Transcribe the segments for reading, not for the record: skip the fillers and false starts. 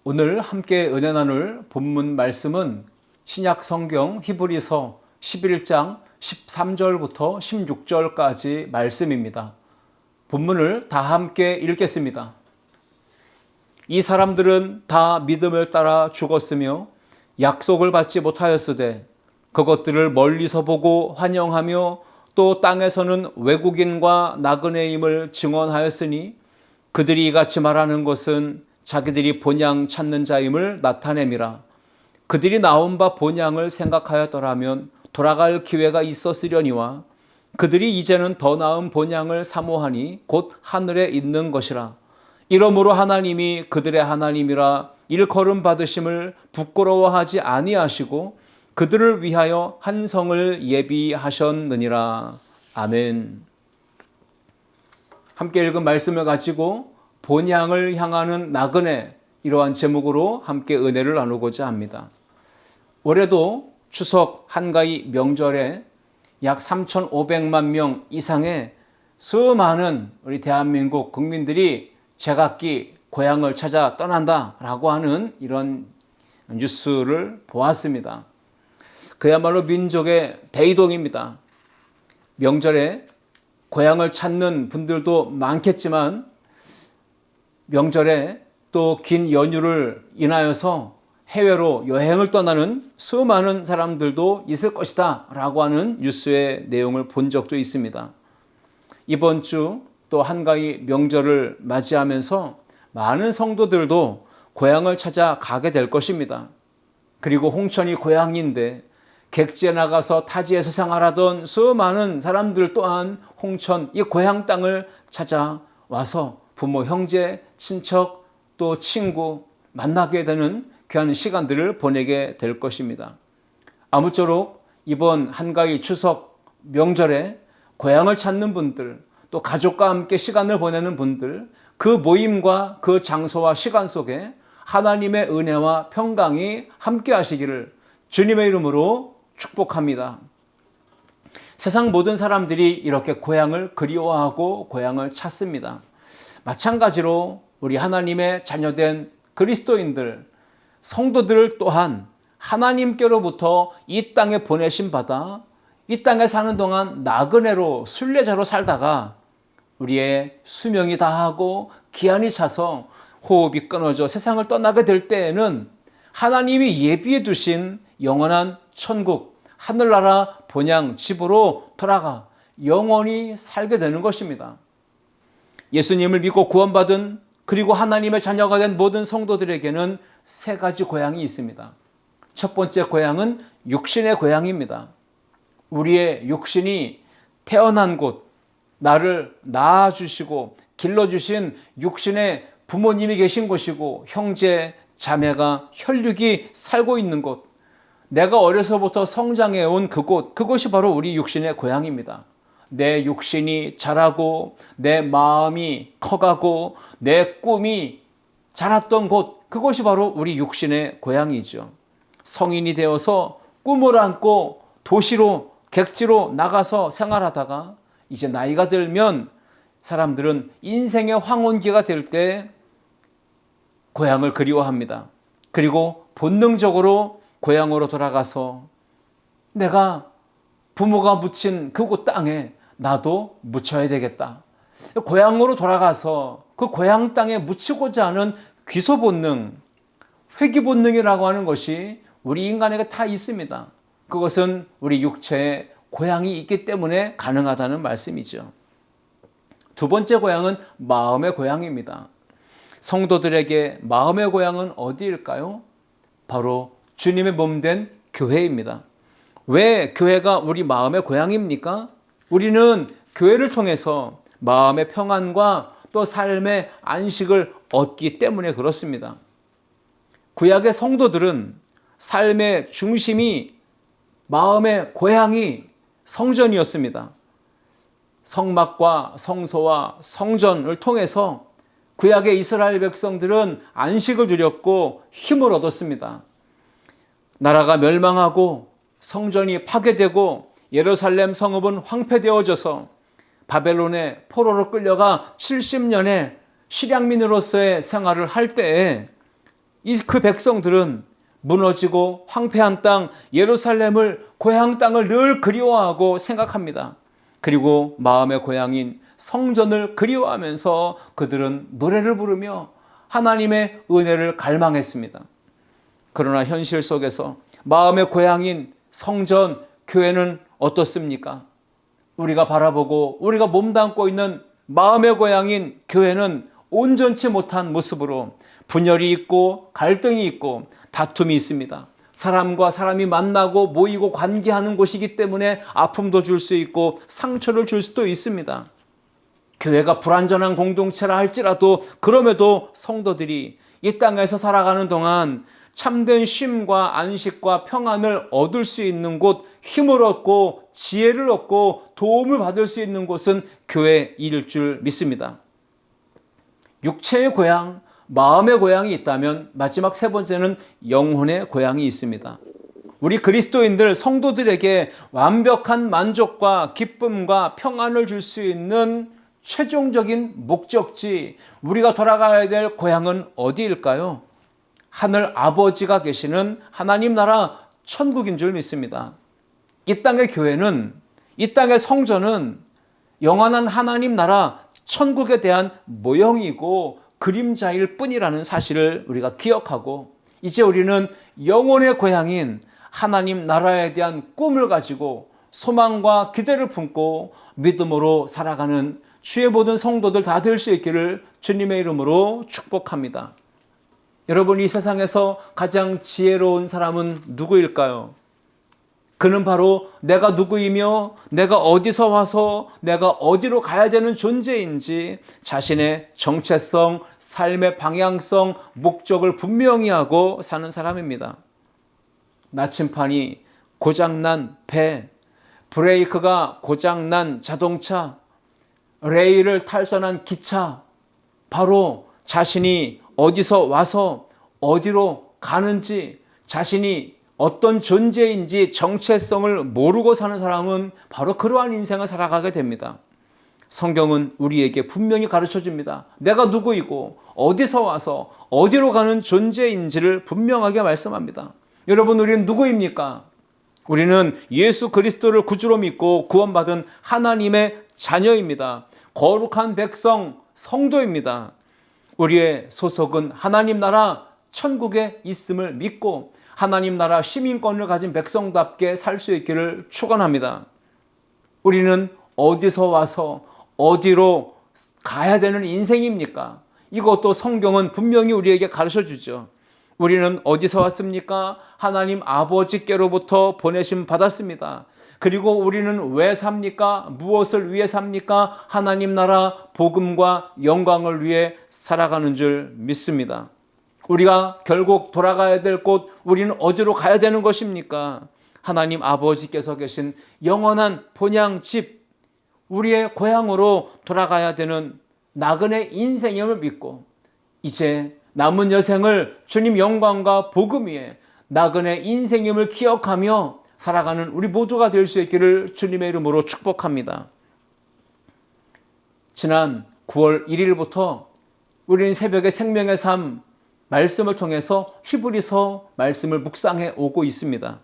오늘 함께 은혜 나눌 본문 말씀은 신약 성경 히브리서 11장 13절부터 16절까지 말씀입니다. 본문을 다 함께 읽겠습니다. 이 사람들은 다 믿음을 따라 죽었으며 약속을 받지 못하였으되 그것들을 멀리서 보고 환영하며 또 땅에서는 외국인과 나그네임을 증언하였으니 그들이 이같이 말하는 것은 자기들이 본향 찾는 자임을 나타냄이라. 그들이 나온 바 본향을 생각하였더라면 돌아갈 기회가 있었으려니와 그들이 이제는 더 나은 본향을 사모하니 곧 하늘에 있는 것이라. 이러므로 하나님이 그들의 하나님이라 일컬음 받으심을 부끄러워하지 아니하시고 그들을 위하여 한 성을 예비하셨느니라. 아멘. 함께 읽은 말씀을 가지고 본향을 향하는 나그네, 이러한 제목으로 함께 은혜를 나누고자 합니다. 올해도 추석 한가위 명절에 약 3,500만 명 이상의 수많은 우리 대한민국 국민들이 제각기 고향을 찾아 떠난다라고 하는 이런 뉴스를 보았습니다. 그야말로 민족의 대이동입니다. 명절에 고향을 찾는 분들도 많겠지만 명절에 또 긴 연휴를 인하여서 해외로 여행을 떠나는 수많은 사람들도 있을 것이다 라고 하는 뉴스의 내용을 본 적도 있습니다. 이번 주 또 한가위 명절을 맞이하면서 많은 성도들도 고향을 찾아 가게 될 것입니다. 그리고 홍천이 고향인데 객지에 나가서 타지에서 생활하던 수많은 사람들 또한 홍천 이 고향 땅을 찾아와서 부모, 형제, 친척, 또 친구 만나게 되는 귀한 시간들을 보내게 될 것입니다. 아무쪼록 이번 한가위 추석 명절에 고향을 찾는 분들, 또 가족과 함께 시간을 보내는 분들, 그 모임과 그 장소와 시간 속에 하나님의 은혜와 평강이 함께 하시기를 주님의 이름으로 축복합니다. 세상 모든 사람들이 이렇게 고향을 그리워하고 고향을 찾습니다. 마찬가지로 우리 하나님의 자녀된 그리스도인들, 성도들 또한 하나님께로부터 이 땅에 보내심 받아 이 땅에 사는 동안 나그네로 순례자로 살다가 우리의 수명이 다하고 기한이 차서 호흡이 끊어져 세상을 떠나게 될 때에는 하나님이 예비해 두신 영원한 천국, 하늘나라 본향 집으로 돌아가 영원히 살게 되는 것입니다. 예수님을 믿고 구원받은 그리고 하나님의 자녀가 된 모든 성도들에게는 세 가지 고향이 있습니다. 첫 번째 고향은 육신의 고향입니다. 우리의 육신이 태어난 곳, 나를 낳아주시고 길러주신 육신의 부모님이 계신 곳이고 형제, 자매가 혈육이 살고 있는 곳, 내가 어려서부터 성장해온 그곳, 그것이 바로 우리 육신의 고향입니다. 내 육신이 자라고 내 마음이 커가고 내 꿈이 자랐던 곳, 그것이 바로 우리 육신의 고향이죠. 성인이 되어서 꿈을 안고 도시로 객지로 나가서 생활하다가 이제 나이가 들면 사람들은 인생의 황혼기가 될 때 고향을 그리워합니다. 그리고 본능적으로 고향으로 돌아가서 내가 부모가 묻힌 그곳 땅에 나도 묻혀야 되겠다. 고향으로 돌아가서 그 고향 땅에 묻히고자 하는 귀소 본능, 회귀 본능이라고 하는 것이 우리 인간에게 다 있습니다. 그것은 우리 육체에 고향이 있기 때문에 가능하다는 말씀이죠. 두 번째 고향은 마음의 고향입니다. 성도들에게 마음의 고향은 어디일까요? 바로 주님의 몸된 교회입니다. 왜 교회가 우리 마음의 고향입니까? 우리는 교회를 통해서 마음의 평안과 또 삶의 안식을 얻기 때문에 그렇습니다. 구약의 성도들은 삶의 중심이 마음의 고향이 성전이었습니다. 성막과 성소와 성전을 통해서 구약의 이스라엘 백성들은 안식을 누렸고 힘을 얻었습니다. 나라가 멸망하고 성전이 파괴되고 예루살렘 성읍은 황폐되어져서 바벨론의 포로로 끌려가 70년의 실향민으로서의 생활을 할 때에 그 백성들은 무너지고 황폐한 땅 예루살렘을, 고향 땅을 늘 그리워하고 생각합니다. 그리고 마음의 고향인 성전을 그리워하면서 그들은 노래를 부르며 하나님의 은혜를 갈망했습니다. 그러나 현실 속에서 마음의 고향인 성전, 교회는 어떻습니까? 우리가 바라보고 우리가 몸담고 있는 마음의 고향인 교회는 온전치 못한 모습으로 분열이 있고 갈등이 있고 다툼이 있습니다. 사람과 사람이 만나고 모이고 관계하는 곳이기 때문에 아픔도 줄 수 있고 상처를 줄 수도 있습니다. 교회가 불완전한 공동체라 할지라도 그럼에도 성도들이 이 땅에서 살아가는 동안 참된 쉼과 안식과 평안을 얻을 수 있는 곳, 힘을 얻고 지혜를 얻고 도움을 받을 수 있는 곳은 교회일 줄 믿습니다. 육체의 고향, 마음의 고향이 있다면 마지막 세 번째는 영혼의 고향이 있습니다. 우리 그리스도인들 성도들에게 완벽한 만족과 기쁨과 평안을 줄 수 있는 최종적인 목적지, 우리가 돌아가야 될 고향은 어디일까요? 하늘 아버지가 계시는 하나님 나라 천국인 줄 믿습니다. 이 땅의 교회는, 이 땅의 성전은 영원한 하나님 나라 천국에 대한 모형이고 그림자일 뿐이라는 사실을 우리가 기억하고, 이제 우리는 영혼의 고향인 하나님 나라에 대한 꿈을 가지고 소망과 기대를 품고 믿음으로 살아가는 주의 모든 성도들 다 될 수 있기를 주님의 이름으로 축복합니다. 여러분, 이 세상에서 가장 지혜로운 사람은 누구일까요? 그는 바로 내가 누구이며 내가 어디서 와서 내가 어디로 가야 되는 존재인지 자신의 정체성, 삶의 방향성, 목적을 분명히 하고 사는 사람입니다. 나침판이 고장난 배, 브레이크가 고장난 자동차, 레일을 탈선한 기차, 바로 자신이 어디서 와서 어디로 가는지, 자신이 어떤 존재인지 정체성을 모르고 사는 사람은 바로 그러한 인생을 살아가게 됩니다. 성경은 우리에게 분명히 가르쳐 줍니다. 내가 누구이고 어디서 와서 어디로 가는 존재인지를 분명하게 말씀합니다. 여러분, 우리는 누구입니까? 우리는 예수 그리스도를 구주로 믿고 구원받은 하나님의 자녀입니다. 거룩한 백성, 성도입니다. 우리의 소속은 하나님 나라 천국에 있음을 믿고 하나님 나라 시민권을 가진 백성답게 살 수 있기를 축원합니다. 우리는 어디서 와서 어디로 가야 되는 인생입니까? 이것도 성경은 분명히 우리에게 가르쳐 주죠. 우리는 어디서 왔습니까? 하나님 아버지께로부터 보내심 받았습니다. 그리고 우리는 왜 삽니까? 무엇을 위해 삽니까? 하나님 나라 복음과 영광을 위해 살아가는 줄 믿습니다. 우리가 결국 돌아가야 될 곳, 우리는 어디로 가야 되는 것입니까? 하나님 아버지께서 계신 영원한 본향집, 우리의 고향으로 돌아가야 되는 나그네 인생임을 믿고 이제 남은 여생을 주님 영광과 복음 위에 나그네 인생임을 기억하며 살아가는 우리 모두가 될 수 있기를 주님의 이름으로 축복합니다. 지난 9월 1일부터 우리는 새벽에 생명의 삶 말씀을 통해서 히브리서 말씀을 묵상해 오고 있습니다.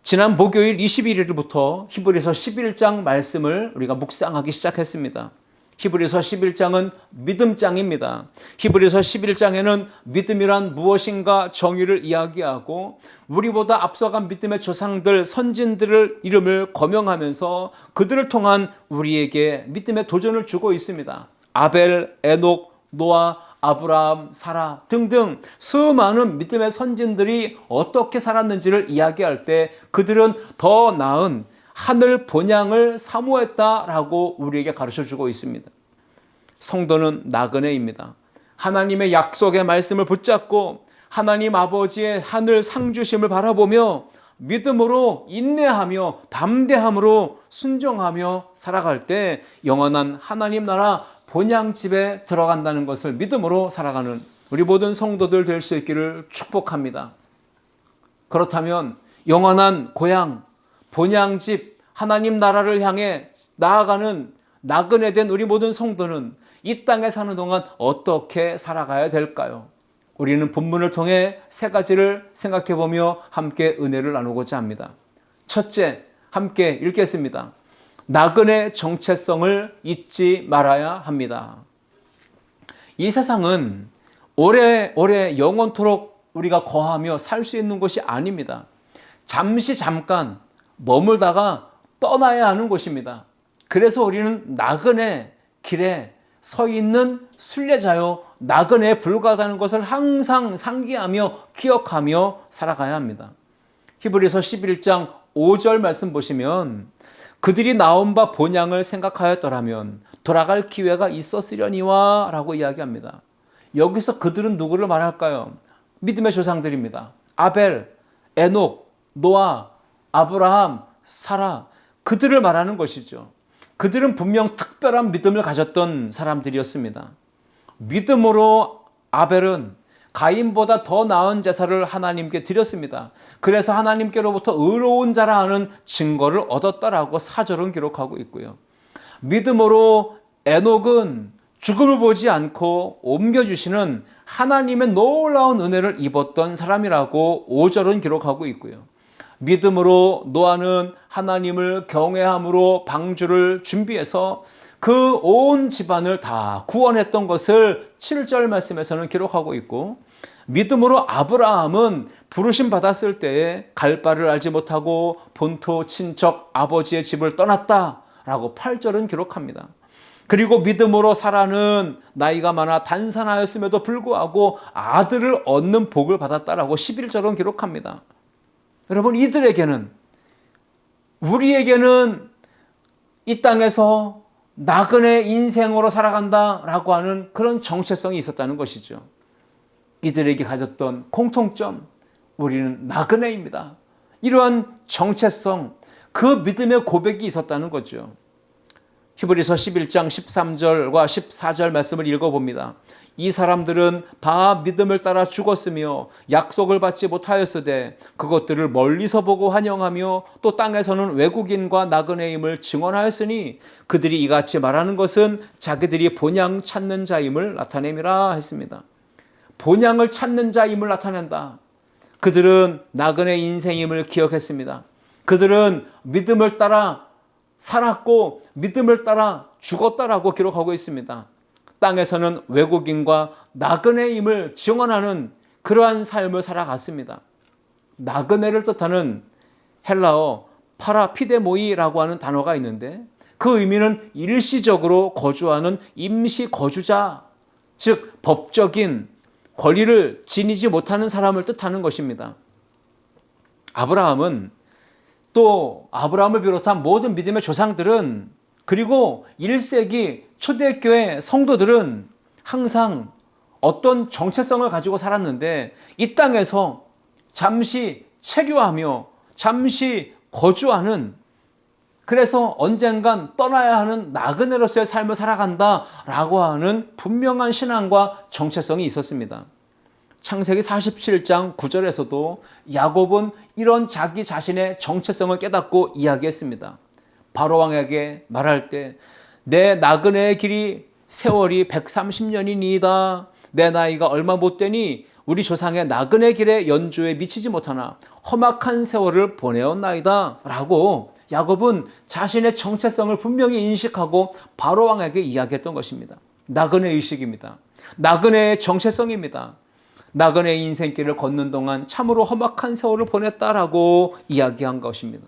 지난 목요일 21일부터 히브리서 11장 말씀을 우리가 묵상하기 시작했습니다. 히브리서 11장은 믿음장입니다. 히브리서 11장에는 믿음이란 무엇인가 정의를 이야기하고 우리보다 앞서간 믿음의 조상들, 선진들을 이름을 거명하면서 그들을 통한 우리에게 믿음의 도전을 주고 있습니다. 아벨, 에녹, 노아, 아브라함, 사라 등등 수많은 믿음의 선진들이 어떻게 살았는지를 이야기할 때 그들은 더 나은 하늘 본향을 사모했다라고 우리에게 가르쳐주고 있습니다. 성도는 나그네입니다. 하나님의 약속의 말씀을 붙잡고 하나님 아버지의 하늘 상주심을 바라보며 믿음으로 인내하며 담대함으로 순종하며 살아갈 때 영원한 하나님 나라 본향집에 들어간다는 것을 믿음으로 살아가는 우리 모든 성도들 될 수 있기를 축복합니다. 그렇다면 영원한 고향, 본향집, 하나님 나라를 향해 나아가는 나그네 된 우리 모든 성도는 이 땅에 사는 동안 어떻게 살아가야 될까요? 우리는 본문을 통해 세 가지를 생각해 보며 함께 은혜를 나누고자 합니다. 첫째, 함께 읽겠습니다. 나그네 정체성을 잊지 말아야 합니다. 이 세상은 오래오래 영원토록 우리가 거하며 살 수 있는 곳이 아닙니다. 잠깐 머물다가 떠나야 하는 곳입니다. 그래서 우리는 나그네 길에 서 있는 순례자요, 나그네에 불과하다는 것을 항상 상기하며 기억하며 살아가야 합니다. 히브리서 11장 5절 말씀 보시면 그들이 나온 바 본향을 생각하였더라면 돌아갈 기회가 있었으려니와 라고 이야기합니다. 여기서 그들은 누구를 말할까요? 믿음의 조상들입니다. 아벨, 에녹, 노아, 아브라함, 사라, 그들을 말하는 것이죠. 그들은 분명 특별한 믿음을 가졌던 사람들이었습니다. 믿음으로 아벨은 가인보다 더 나은 제사를 하나님께 드렸습니다. 그래서 하나님께로부터 의로운 자라 하는 증거를 얻었다라고 사절은 기록하고 있고요. 믿음으로 에녹은 죽음을 보지 않고 옮겨주시는 하나님의 놀라운 은혜를 입었던 사람이라고 5절은 기록하고 있고요. 믿음으로 노아는 하나님을 경외함으로 방주를 준비해서 그 온 집안을 다 구원했던 것을 7절 말씀에서는 기록하고 있고, 믿음으로 아브라함은 부르심 받았을 때에 갈 바를 알지 못하고 본토 친척 아버지의 집을 떠났다라고 8절은 기록합니다. 그리고 믿음으로 사라는 나이가 많아 단산하였음에도 불구하고 아들을 얻는 복을 받았다라고 11절은 기록합니다. 여러분, 이들에게는, 우리에게는 이 땅에서 나그네 인생으로 살아간다라고 하는 그런 정체성이 있었다는 것이죠. 이들에게 가졌던 공통점, 우리는 나그네입니다. 이러한 정체성, 그 믿음의 고백이 있었다는 거죠. 히브리서 11장 13절과 14절 말씀을 읽어봅니다. 이 사람들은 다 믿음을 따라 죽었으며 약속을 받지 못하였으되 그것들을 멀리서 보고 환영하며 또 땅에서는 외국인과 나그네임을 증언하였으니 그들이 이같이 말하는 것은 자기들이 본향 찾는 자임을 나타냄이라 했습니다. 본향을 찾는 자임을 나타낸다. 그들은 나그네 인생임을 기억했습니다. 그들은 믿음을 따라 살았고 믿음을 따라 죽었다라고 기록하고 있습니다. 땅에서는 외국인과 나그네임을 증언하는 그러한 삶을 살아갔습니다. 나그네를 뜻하는 헬라어 파라피데모이라고 하는 단어가 있는데 그 의미는 일시적으로 거주하는 임시 거주자, 즉 법적인 권리를 지니지 못하는 사람을 뜻하는 것입니다. 아브라함은, 또 아브라함을 비롯한 모든 믿음의 조상들은, 그리고 1세기 초대교회 성도들은 항상 어떤 정체성을 가지고 살았는데 이 땅에서 잠시 체류하며 잠시 거주하는, 그래서 언젠간 떠나야 하는 나그네로서의 삶을 살아간다라고 하는 분명한 신앙과 정체성이 있었습니다. 창세기 47장 9절에서도 야곱은 이런 자기 자신의 정체성을 깨닫고 이야기했습니다. 바로왕에게 말할 때 내 나그네의 길이 세월이 130년이니이다. 내 나이가 얼마 못 되니 우리 조상의 나그네 길의 연주에 미치지 못하나 험악한 세월을 보내었나이다 라고 야곱은 자신의 정체성을 분명히 인식하고 바로왕에게 이야기했던 것입니다. 나그네 의식입니다. 나그네의 정체성입니다. 나그네 인생길을 걷는 동안 참으로 험악한 세월을 보냈다라고 이야기한 것입니다.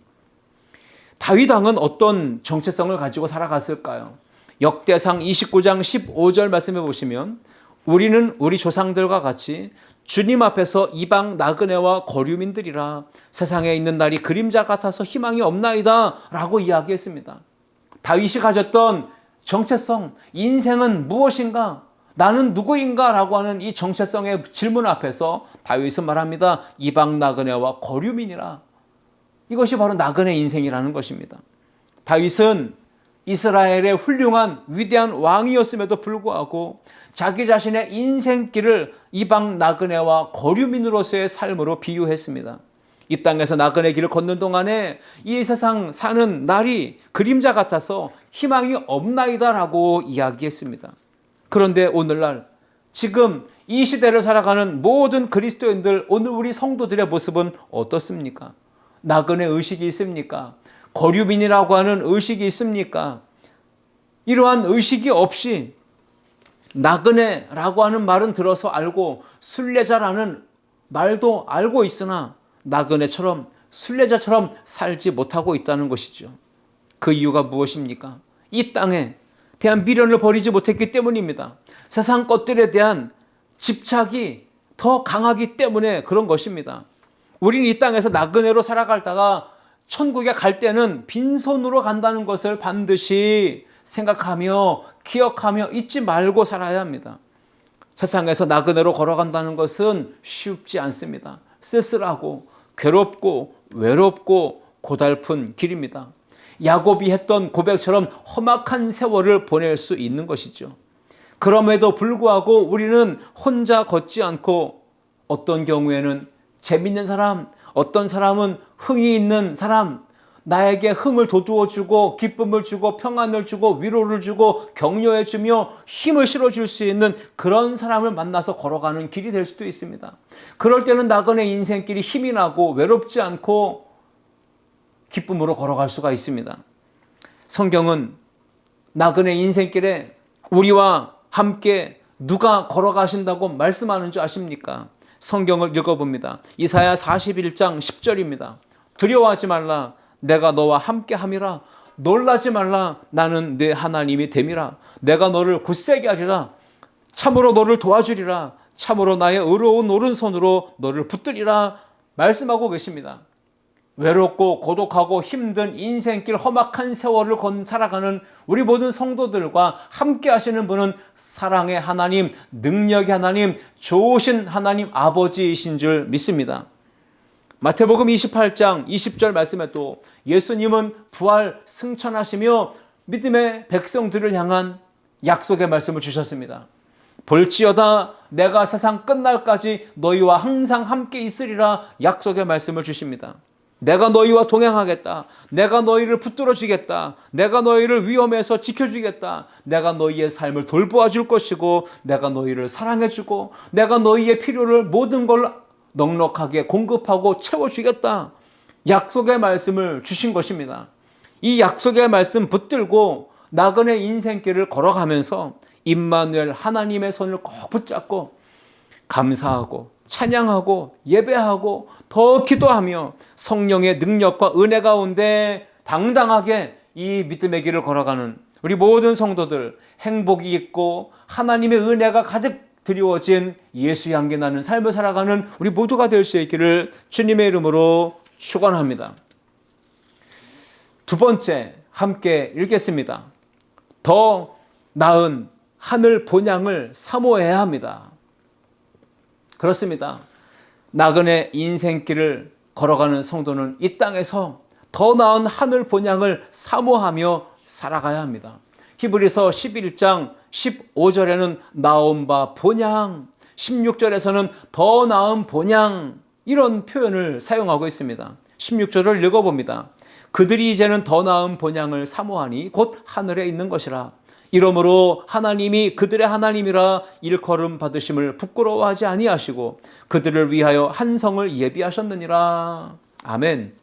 다윗 왕은 어떤 정체성을 가지고 살아갔을까요? 역대상 29장 15절 말씀해 보시면 우리는 우리 조상들과 같이 주님 앞에서 이방 나그네와 거류민들이라 세상에 있는 날이 그림자 같아서 희망이 없나이다 라고 이야기했습니다. 다윗이 가졌던 정체성, 인생은 무엇인가? 나는 누구인가? 라고 하는 이 정체성의 질문 앞에서 다윗은 말합니다. 이방 나그네와 거류민이라. 이것이 바로 나그네 인생이라는 것입니다. 다윗은 이스라엘의 훌륭한 위대한 왕이었음에도 불구하고 자기 자신의 인생길을 이방 나그네와 거류민으로서의 삶으로 비유했습니다. 이 땅에서 나그네 길을 걷는 동안에 이 세상 사는 날이 그림자 같아서 희망이 없나이다라고 이야기했습니다. 그런데 오늘날 지금 이 시대를 살아가는 모든 그리스도인들, 오늘 우리 성도들의 모습은 어떻습니까? 나그네 의식이 있습니까? 거류민이라고 하는 의식이 있습니까? 이러한 의식이 없이 나그네라고 하는 말은 들어서 알고 순례자라는 말도 알고 있으나 나그네처럼 순례자처럼 살지 못하고 있다는 것이죠. 그 이유가 무엇입니까? 이 땅에 대한 미련을 버리지 못했기 때문입니다. 세상 것들에 대한 집착이 더 강하기 때문에 그런 것입니다. 우리는 이 땅에서 나그네로 살아가다가 천국에 갈 때는 빈손으로 간다는 것을 반드시 생각하며 기억하며 잊지 말고 살아야 합니다. 세상에서 나그네로 걸어간다는 것은 쉽지 않습니다. 쓸쓸하고 괴롭고 외롭고 고달픈 길입니다. 야곱이 했던 고백처럼 험악한 세월을 보낼 수 있는 것이죠. 그럼에도 불구하고 우리는 혼자 걷지 않고 어떤 경우에는 재밌는 사람, 어떤 사람은 흥이 있는 사람, 나에게 흥을 돋우어주고 기쁨을 주고 평안을 주고 위로를 주고 격려해주며 힘을 실어줄 수 있는 그런 사람을 만나서 걸어가는 길이 될 수도 있습니다. 그럴 때는 나그네 인생길이 힘이 나고 외롭지 않고 기쁨으로 걸어갈 수가 있습니다. 성경은 나그네 인생길에 우리와 함께 누가 걸어가신다고 말씀하는 줄 아십니까? 성경을 읽어봅니다. 이사야 41장 10절입니다. 두려워하지 말라. 내가 너와 함께 함이라. 놀라지 말라. 나는 네 하나님이 됨이라. 내가 너를 굳세게 하리라. 참으로 너를 도와주리라. 참으로 나의 의로운 오른손으로 너를 붙들리라. 말씀하고 계십니다. 외롭고 고독하고 힘든 인생길 험악한 세월을 살아가는 우리 모든 성도들과 함께 하시는 분은 사랑의 하나님, 능력의 하나님, 좋으신 하나님 아버지이신 줄 믿습니다. 마태복음 28장 20절 말씀에 또 예수님은 부활 승천하시며 믿음의 백성들을 향한 약속의 말씀을 주셨습니다. 볼지어다 내가 세상 끝날까지 너희와 항상 함께 있으리라 약속의 말씀을 주십니다. 내가 너희와 동행하겠다. 내가 너희를 붙들어 주겠다. 내가 너희를 위험에서 지켜주겠다. 내가 너희의 삶을 돌보아 줄 것이고 내가 너희를 사랑해 주고 내가 너희의 필요를 모든 걸 넉넉하게 공급하고 채워주겠다. 약속의 말씀을 주신 것입니다. 이 약속의 말씀 붙들고 나그네 인생길을 걸어가면서 임마누엘 하나님의 손을 꼭 붙잡고 감사하고 찬양하고 예배하고 더 기도하며 성령의 능력과 은혜 가운데 당당하게 이 믿음의 길을 걸어가는 우리 모든 성도들, 행복이 있고 하나님의 은혜가 가득 드리워진 예수 향기 나는 삶을 살아가는 우리 모두가 될 수 있기를 주님의 이름으로 축원합니다. 두 번째 함께 읽겠습니다. 더 나은 하늘 본향을 사모해야 합니다. 그렇습니다. 나그네 인생길을 걸어가는 성도는 이 땅에서 더 나은 하늘 본향을 사모하며 살아가야 합니다. 히브리서 11장 15절에는 나온 바 본향, 16절에서는 더 나은 본향 이런 표현을 사용하고 있습니다. 16절을 읽어봅니다. 그들이 이제는 더 나은 본향을 사모하니 곧 하늘에 있는 것이라. 이러므로 하나님이 그들의 하나님이라 일컬음 받으심을 부끄러워하지 아니하시고 그들을 위하여 한 성을 예비하셨느니라. 아멘.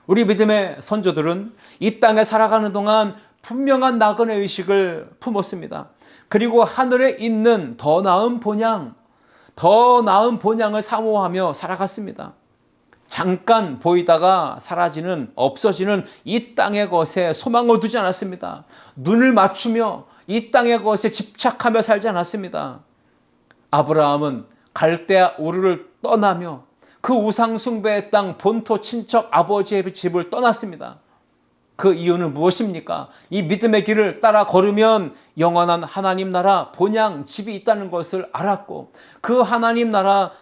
우리 믿음의 선조들은 이 땅에 살아가는 동안 분명한 나그네 의식을 품었습니다. 그리고 하늘에 있는 더 나은 본향, 더 나은 본향을 사모하며 살아갔습니다. 잠깐 보이다가 사라지는 없어지는 이 땅의 것에 소망을 두지 않았습니다. 눈을 맞추며 이 땅의 것에 집착하며 살지 않았습니다. 아브라함은 갈대아 우르를 떠나며 그 우상 숭배의 땅 본토 친척 아버지의 집을 떠났습니다. 그 이유는 무엇입니까? 이 믿음의 길을 따라 걸으면 영원한 하나님 나라 본향 집이 있다는 것을 알았고 그 하나님 나라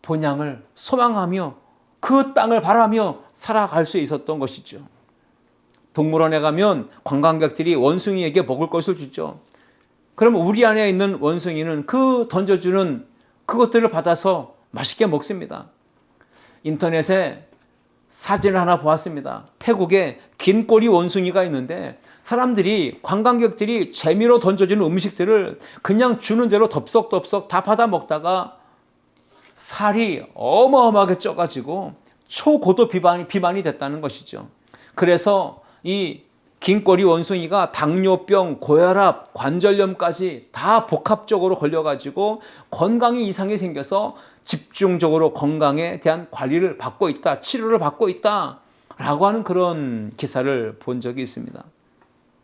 본향을 소망하며 그 땅을 바라며 살아갈 수 있었던 것이죠. 동물원에 가면 관광객들이 원숭이에게 먹을 것을 주죠. 그러면 우리 안에 있는 원숭이는 그 던져주는 그것들을 받아서 맛있게 먹습니다. 인터넷에 사진을 하나 보았습니다. 태국에 긴 꼬리 원숭이가 있는데 사람들이, 관광객들이 재미로 던져주는 음식들을 그냥 주는 대로 덥석덥석 다 받아 먹다가 살이 어마어마하게 쪄가지고 초고도 비만이 됐다는 것이죠. 그래서 이 긴꼬리 원숭이가 당뇨병, 고혈압, 관절염까지 다 복합적으로 걸려가지고 건강에 이상이 생겨서 집중적으로 건강에 대한 관리를 받고 있다, 치료를 받고 있다 라고 하는 그런 기사를 본 적이 있습니다.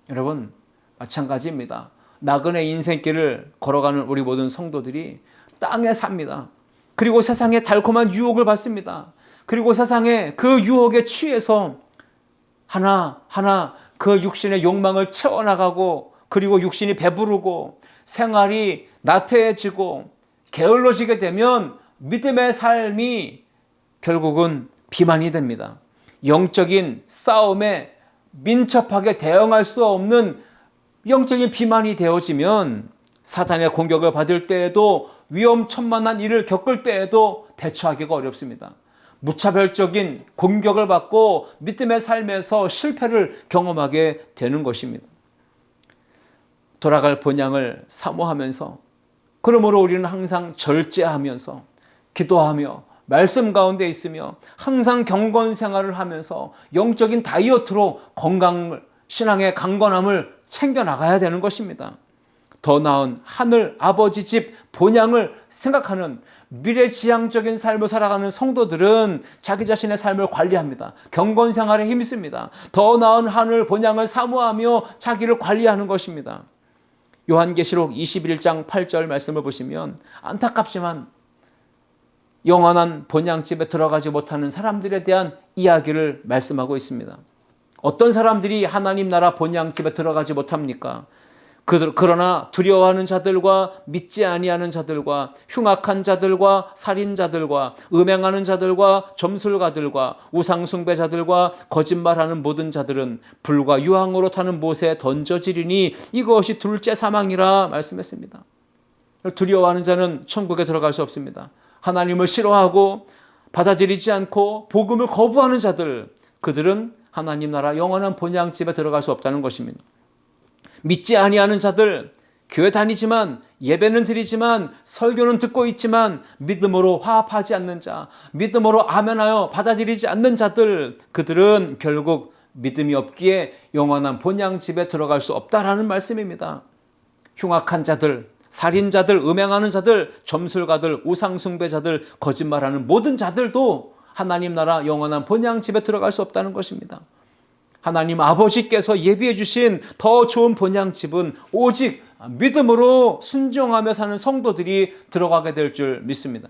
여러분, 마찬가지입니다. 나그네 인생길을 걸어가는 우리 모든 성도들이 땅에 삽니다. 그리고 세상의 달콤한 유혹을 받습니다. 그리고 세상의 그 유혹에 취해서 하나하나 그 육신의 욕망을 채워나가고, 그리고 육신이 배부르고 생활이 나태해지고 게을러지게 되면 믿음의 삶이 결국은 비만이 됩니다. 영적인 싸움에 민첩하게 대응할 수 없는 영적인 비만이 되어지면 사탄의 공격을 받을 때에도, 위험천만한 일을 겪을 때에도 대처하기가 어렵습니다. 무차별적인 공격을 받고 믿음의 삶에서 실패를 경험하게 되는 것입니다. 돌아갈 본향을 사모하면서, 그러므로 우리는 항상 절제하면서 기도하며 말씀 가운데 있으며 항상 경건 생활을 하면서 영적인 다이어트로 건강을, 신앙의 강건함을 챙겨나가야 되는 것입니다. 더 나은 하늘 아버지 집 본향을 생각하는 미래지향적인 삶을 살아가는 성도들은 자기 자신의 삶을 관리합니다. 경건 생활에 힘씁니다. 더 나은 하늘 본향을 사모하며 자기를 관리하는 것입니다. 요한계시록 21장 8절 말씀을 보시면 안타깝지만 영원한 본향집에 들어가지 못하는 사람들에 대한 이야기를 말씀하고 있습니다. 어떤 사람들이 하나님 나라 본향집에 들어가지 못합니까? 그러나 두려워하는 자들과 믿지 아니하는 자들과 흉악한 자들과 살인자들과 음행하는 자들과 점술가들과 우상숭배자들과 거짓말하는 모든 자들은 불과 유황으로 타는 못에 던져지리니 이것이 둘째 사망이라 말씀했습니다. 두려워하는 자는 천국에 들어갈 수 없습니다. 하나님을 싫어하고 받아들이지 않고 복음을 거부하는 자들, 그들은 하나님 나라 영원한 본향집에 들어갈 수 없다는 것입니다. 믿지 아니하는 자들, 교회 다니지만 예배는 드리지만 설교는 듣고 있지만 믿음으로 화합하지 않는 자, 믿음으로 아멘하여 받아들이지 않는 자들, 그들은 결국 믿음이 없기에 영원한 본향집에 들어갈 수 없다라는 말씀입니다. 흉악한 자들, 살인자들, 음행하는 자들, 점술가들, 우상숭배자들, 거짓말하는 모든 자들도 하나님 나라 영원한 본향집에 들어갈 수 없다는 것입니다. 하나님 아버지께서 예비해 주신 더 좋은 본향집은 오직 믿음으로 순종하며 사는 성도들이 들어가게 될 줄 믿습니다.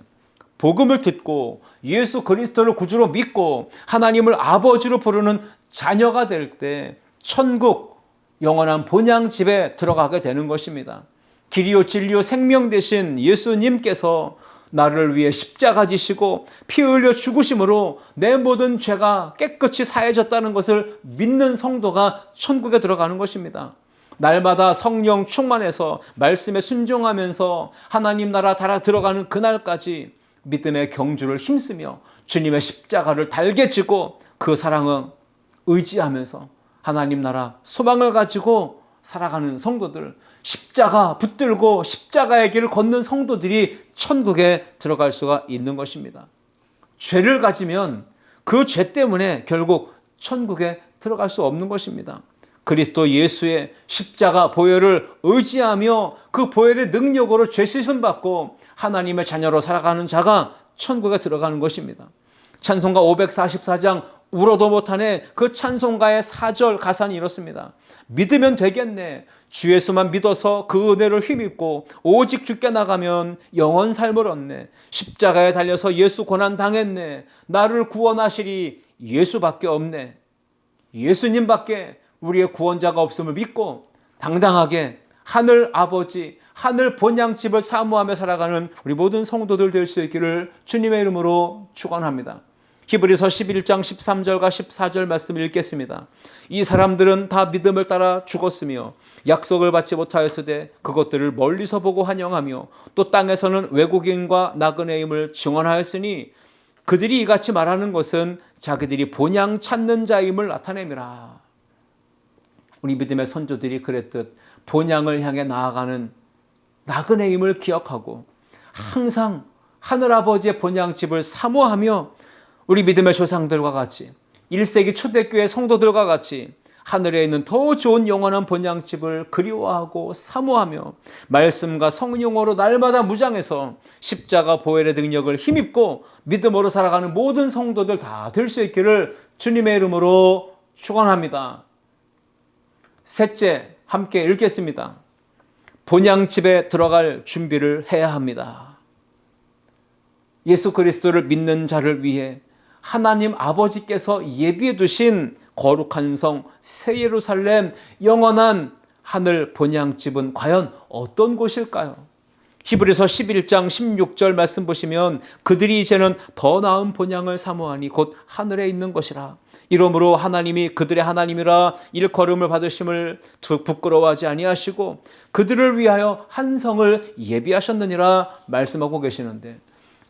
복음을 듣고 예수 그리스도를 구주로 믿고 하나님을 아버지로 부르는 자녀가 될 때 천국 영원한 본향집에 들어가게 되는 것입니다. 길이요 진리요 생명 되신 예수님께서 나를 위해 십자가 지시고 피 흘려 죽으심으로 내 모든 죄가 깨끗이 사해졌다는 것을 믿는 성도가 천국에 들어가는 것입니다. 날마다 성령 충만해서 말씀에 순종하면서 하나님 나라 달아 들어가는 그날까지 믿음의 경주를 힘쓰며 주님의 십자가를 달게 지고 그 사랑을 의지하면서 하나님 나라 소망을 가지고 살아가는 성도들, 십자가 붙들고 십자가의 길을 걷는 성도들이 천국에 들어갈 수가 있는 것입니다. 죄를 가지면 그 죄 때문에 결국 천국에 들어갈 수 없는 것입니다. 그리스도 예수의 십자가 보혈을 의지하며 그 보혈의 능력으로 죄 씻음 받고 하나님의 자녀로 살아가는 자가 천국에 들어가는 것입니다. 찬송가 544장 울어도 못하네, 그 찬송가의 4절 가사는 이렇습니다. 믿으면 되겠네. 주 예수만 믿어서 그 은혜를 힘입고 오직 주께 나가면 영원 삶을 얻네. 십자가에 달려서 예수 고난 당했네. 나를 구원하시리 예수밖에 없네. 예수님밖에 우리의 구원자가 없음을 믿고 당당하게 하늘 아버지, 하늘 본향집을 사모하며 살아가는 우리 모든 성도들 될 수 있기를 주님의 이름으로 축원합니다. 히브리서 11장 13절과 14절 말씀을 읽겠습니다. 이 사람들은 다 믿음을 따라 죽었으며 약속을 받지 못하였으되 그것들을 멀리서 보고 환영하며 또 땅에서는 외국인과 나그네임을 증언하였으니 그들이 이같이 말하는 것은 자기들이 본향 찾는 자임을 나타내미라. 우리 믿음의 선조들이 그랬듯 본향을 향해 나아가는 나그네임을 기억하고 항상 하늘아버지의 본향집을 사모하며 우리 믿음의 조상들과 같이 1세기 초대교회 성도들과 같이 하늘에 있는 더 좋은 영원한 본향집을 그리워하고 사모하며 말씀과 성령으로 날마다 무장해서 십자가 보혈의 능력을 힘입고 믿음으로 살아가는 모든 성도들 다 될 수 있기를 주님의 이름으로 축원합니다. 셋째, 함께 읽겠습니다. 본향집에 들어갈 준비를 해야 합니다. 예수 그리스도를 믿는 자를 위해 하나님 아버지께서 예비해 두신 거룩한 성 새 예루살렘 영원한 하늘 본향집은 과연 어떤 곳일까요? 히브리서 11장 16절 말씀 보시면 그들이 이제는 더 나은 본향을 사모하니 곧 하늘에 있는 것이라. 이러므로 하나님이 그들의 하나님이라 일컬음을 받으심을 부끄러워하지 아니하시고 그들을 위하여 한 성을 예비하셨느니라 말씀하고 계시는데,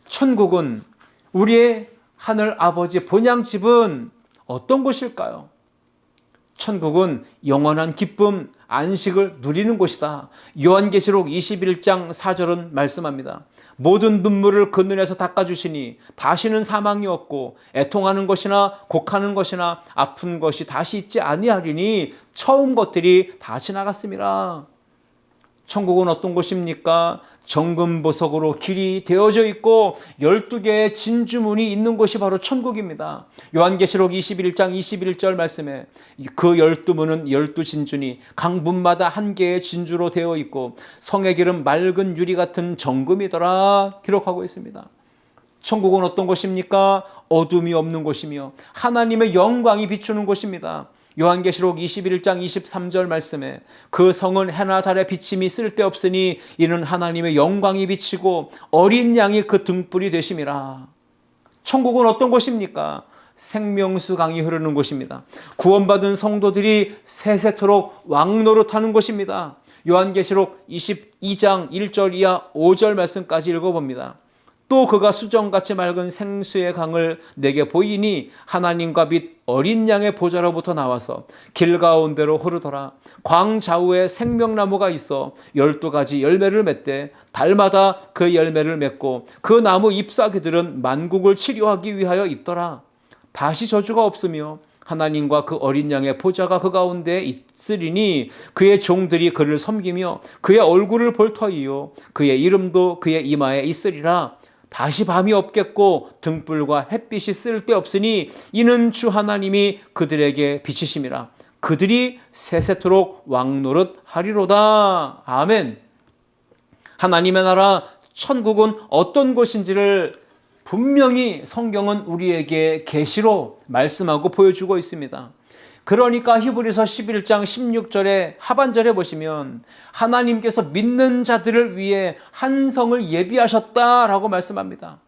천국은, 우리의 하늘 아버지 본향집은 어떤 곳일까요? 천국은 영원한 기쁨, 안식을 누리는 곳이다. 요한계시록 21장 4절은 말씀합니다. 모든 눈물을 그 눈에서 닦아주시니 다시는 사망이 없고 애통하는 것이나 곡하는 것이나 아픈 것이 다시 있지 아니하리니 처음 것들이 다 지나갔습니다. 천국은 어떤 곳입니까? 정금보석으로 길이 되어져 있고 12개의 진주문이 있는 곳이 바로 천국입니다. 요한계시록 21장 21절 말씀에 그 12문은 12진주니 각 문마다 한 개의 진주로 되어 있고 성의 기름 맑은 유리 같은 정금이더라 기록하고 있습니다. 천국은 어떤 곳입니까? 어둠이 없는 곳이며 하나님의 영광이 비추는 곳입니다. 요한계시록 21장 23절 말씀에 그 성은 해나 달의 비침이 쓸데없으니 이는 하나님의 영광이 비치고 어린 양이 그 등불이 되심이라. 천국은 어떤 곳입니까? 생명수 강이 흐르는 곳입니다. 구원받은 성도들이 세세토록 왕노릇하는 곳입니다. 요한계시록 22장 1절 이하 5절 말씀까지 읽어봅니다. 또 그가 수정같이 맑은 생수의 강을 내게 보이니 하나님과 및 어린 양의 보좌로부터 나와서 길 가운데로 흐르더라. 광 좌우에 생명나무가 있어 12가지 열매를 맺되 달마다 그 열매를 맺고 그 나무 잎사귀들은 만국을 치료하기 위하여 있더라. 다시 저주가 없으며 하나님과 그 어린 양의 보좌가 그 가운데 있으리니 그의 종들이 그를 섬기며 그의 얼굴을 볼 터이요 그의 이름도 그의 이마에 있으리라. 다시 밤이 없겠고 등불과 햇빛이 쓸데없으니 이는 주 하나님이 그들에게 비치심이라. 그들이 세세토록 왕노릇 하리로다. 아멘. 하나님의 나라 천국은 어떤 곳인지를 분명히 성경은 우리에게 계시로 말씀하고 보여주고 있습니다. 그러니까 히브리서 11장 16절에 하반절에 보시면 하나님께서 믿는 자들을 위해 한 성을 예비하셨다라고 말씀합니다.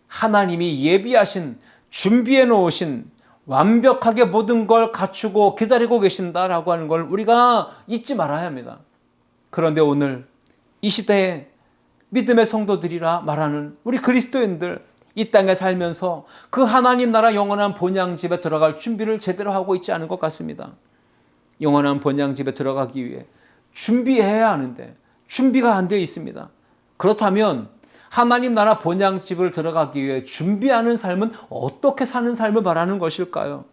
하나님이 예비하신, 준비해 놓으신, 완벽하게 모든 걸 갖추고 기다리고 계신다라고 하는 걸 우리가 잊지 말아야 합니다. 그런데 오늘 이 시대에 믿음의 성도들이라 말하는 우리 그리스도인들, 이 땅에 살면서 그 하나님 나라 영원한 본향집에 들어갈 준비를 제대로 하고 있지 않은 것 같습니다. 영원한 본향집에 들어가기 위해 준비해야 하는데 준비가 안 되어 있습니다. 그렇다면 하나님 나라 본향집을 들어가기 위해 준비하는 삶은 어떻게 사는 삶을 말하는 것일까요?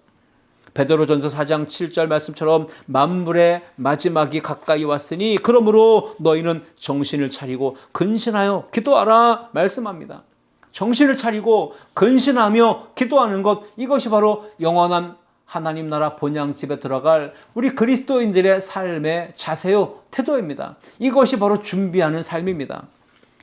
베드로전서 4장 7절 말씀처럼 만물의 마지막이 가까이 왔으니 그러므로 너희는 정신을 차리고 근신하여 기도하라 말씀합니다. 정신을 차리고 근신하며 기도하는 것, 이것이 바로 영원한 하나님 나라 본향집에 들어갈 우리 그리스도인들의 삶의 자세요, 태도입니다. 이것이 바로 준비하는 삶입니다.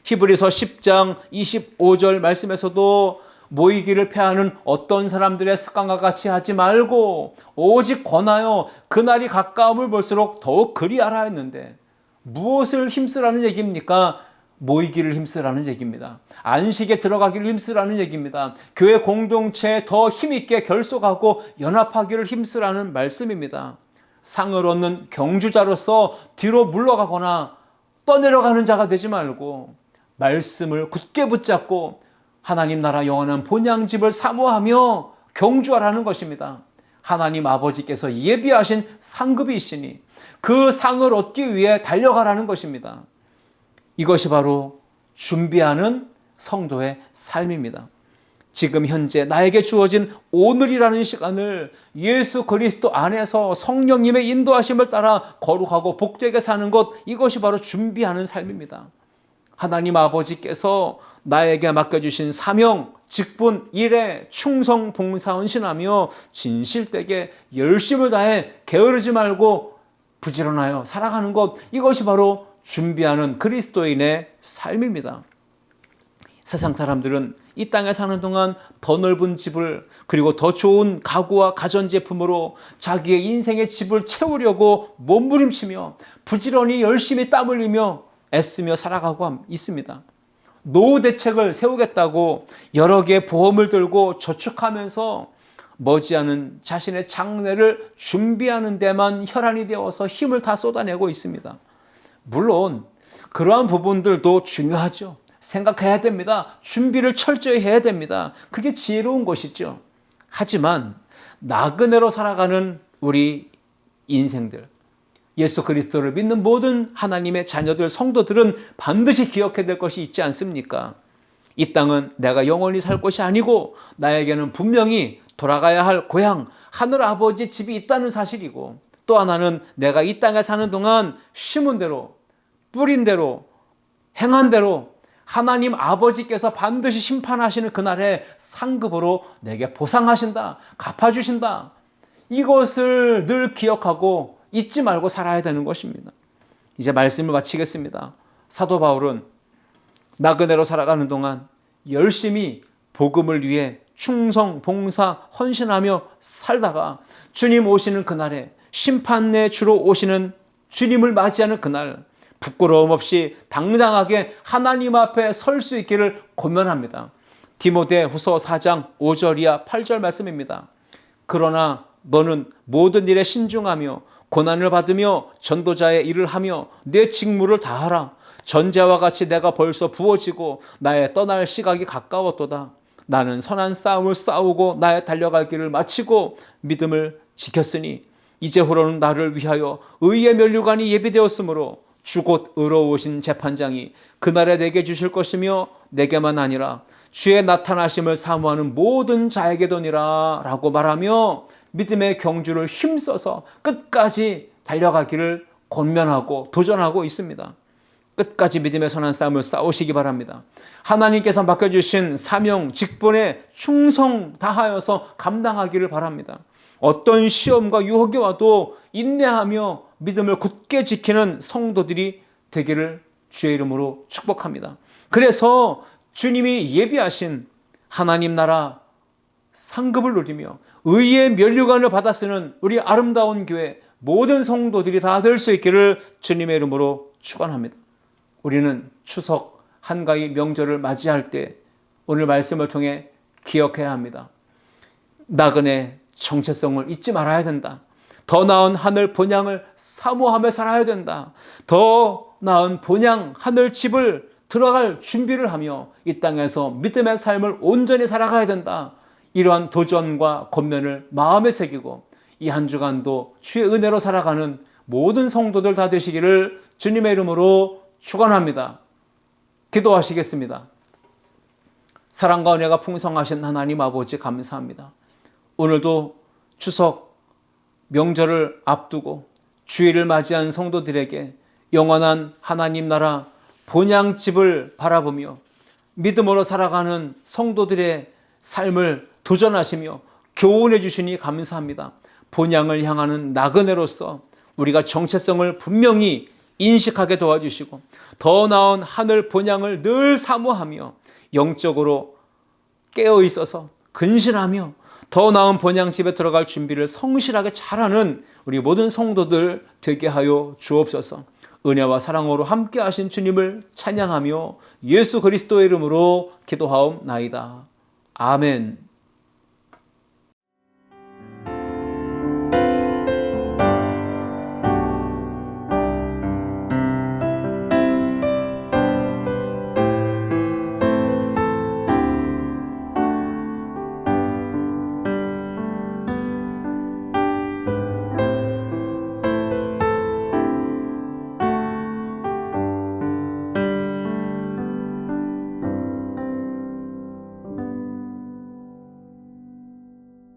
히브리서 10장 25절 말씀에서도 모이기를 패하는 어떤 사람들의 습관과 같이 하지 말고 오직 권하여 그날이 가까움을 볼수록 더욱 그리하라 했는데, 무엇을 힘쓰라는 얘기입니까? 모이기를 힘쓰라는 얘기입니다. 안식에 들어가기를 힘쓰라는 얘기입니다. 교회 공동체에 더 힘있게 결속하고 연합하기를 힘쓰라는 말씀입니다. 상을 얻는 경주자로서 뒤로 물러가거나 떠내려가는 자가 되지 말고 말씀을 굳게 붙잡고 하나님 나라 영원한 본향집을 사모하며 경주하라는 것입니다. 하나님 아버지께서 예비하신 상급이 있으니 그 상을 얻기 위해 달려가라는 것입니다. 이것이 바로 준비하는 성도의 삶입니다. 지금 현재 나에게 주어진 오늘이라는 시간을 예수 그리스도 안에서 성령님의 인도하심을 따라 거룩하고 복되게 사는 것, 이것이 바로 준비하는 삶입니다. 하나님 아버지께서 나에게 맡겨주신 사명, 직분, 일에 충성, 봉사, 헌신하며 진실되게 열심을 다해 게으르지 말고 부지런하여 살아가는 것, 이것이 바로 준비하는 그리스도인의 삶입니다. 세상 사람들은 이 땅에 사는 동안 더 넓은 집을, 그리고 더 좋은 가구와 가전제품으로 자기의 인생의 집을 채우려고 몸부림치며 부지런히 열심히 땀 흘리며 애쓰며 살아가고 있습니다. 노후 대책을 세우겠다고 여러 개의 보험을 들고 저축하면서 머지않은 자신의 장래를 준비하는 데만 혈안이 되어서 힘을 다 쏟아내고 있습니다. 물론 그러한 부분들도 중요하죠. 생각해야 됩니다. 준비를 철저히 해야 됩니다. 그게 지혜로운 것이죠. 하지만 나그네로 살아가는 우리 인생들, 예수 그리스도를 믿는 모든 하나님의 자녀들, 성도들은 반드시 기억해야 될 것이 있지 않습니까? 이 땅은 내가 영원히 살 곳이 아니고 나에게는 분명히 돌아가야 할 고향, 하늘 아버지 집이 있다는 사실이고, 또 하나는 내가 이 땅에 사는 동안 심은 대로, 뿌린 대로, 행한 대로 하나님 아버지께서 반드시 심판하시는 그날에 상급으로 내게 보상하신다, 갚아주신다. 이것을 늘 기억하고 잊지 말고 살아야 되는 것입니다. 이제 말씀을 마치겠습니다. 사도 바울은 나그네로 살아가는 동안 열심히 복음을 위해 충성, 봉사, 헌신하며 살다가 주님 오시는 그날에, 심판의 주로 오시는 주님을 맞이하는 그날, 부끄러움 없이 당당하게 하나님 앞에 설 수 있기를 고면합니다. 디모데후서 4장 5절 이하 8절 말씀입니다. 그러나 너는 모든 일에 신중하며 고난을 받으며 전도자의 일을 하며 내 직무를 다하라. 전제와 같이 내가 벌써 부어지고 나의 떠날 시각이 가까웠도다. 나는 선한 싸움을 싸우고 나의 달려갈 길을 마치고 믿음을 지켰으니 이제후로는 나를 위하여 의의 면류관이 예비되었으므로 주 곧 의로우신 재판장이 그날에 내게 주실 것이며 내게만 아니라 주의 나타나심을 사모하는 모든 자에게도니라 라고 말하며 믿음의 경주를 힘써서 끝까지 달려가기를 권면하고 도전하고 있습니다. 끝까지 믿음의 선한 싸움을 싸우시기 바랍니다. 하나님께서 맡겨주신 사명, 직분에 충성 다하여서 감당하기를 바랍니다. 어떤 시험과 유혹이 와도 인내하며 믿음을 굳게 지키는 성도들이 되기를 주의 이름으로 축복합니다. 그래서 주님이 예비하신 하나님 나라 상급을 누리며 의의 면류관을 받아 쓰는 우리 아름다운 교회 모든 성도들이 다 될 수 있기를 주님의 이름으로 축원합니다. 우리는 추석 한가위 명절을 맞이할 때 오늘 말씀을 통해 기억해야 합니다. 나그네 정체성을 잊지 말아야 된다. 더 나은 하늘 본향을 사모하며 살아야 된다. 더 나은 본향 하늘 집을 들어갈 준비를 하며 이 땅에서 믿음의 삶을 온전히 살아가야 된다. 이러한 도전과 권면을 마음에 새기고 이 한 주간도 주의 은혜로 살아가는 모든 성도들 다 되시기를 주님의 이름으로 축원합니다. 기도하시겠습니다. 사랑과 은혜가 풍성하신 하나님 아버지 감사합니다. 오늘도 추석 명절을 앞두고 주일을 맞이한 성도들에게 영원한 하나님 나라 본향집을 바라보며 믿음으로 살아가는 성도들의 삶을 도전하시며 교훈해 주시니 감사합니다. 본향을 향하는 나그네로서 우리가 정체성을 분명히 인식하게 도와주시고 더 나은 하늘 본향을 늘 사모하며 영적으로 깨어 있어서 근신하며 더 나은 본향집에 들어갈 준비를 성실하게 잘하는 우리 모든 성도들 되게 하여 주옵소서. 은혜와 사랑으로 함께 하신 주님을 찬양하며 예수 그리스도의 이름으로 기도하옵나이다. 아멘.